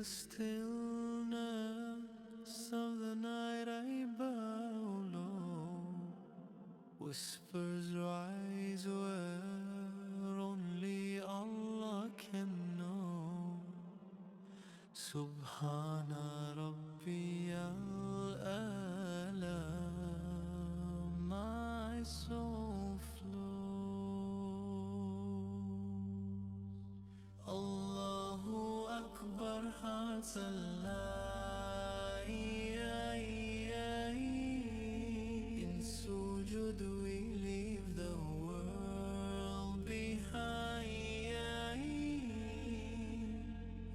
the stillness of the night I bow low. Whispers rise where only Allah can know. Subhana Rabbi al-A'la, my soul flows. Allahu Akbar, hearts alive. In sujud we leave the world behind.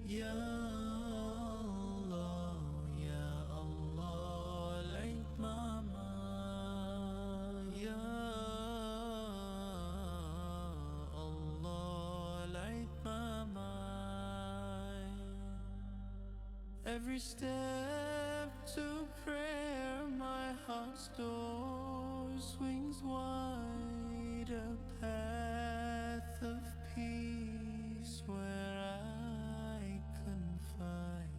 Ya Allah, Ya Allah, light my mind. Ya Allah, light my mind. Every step to prayer, my heart's door swings wide, a path of peace where I confide.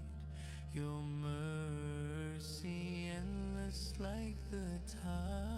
Your mercy endless like the tide.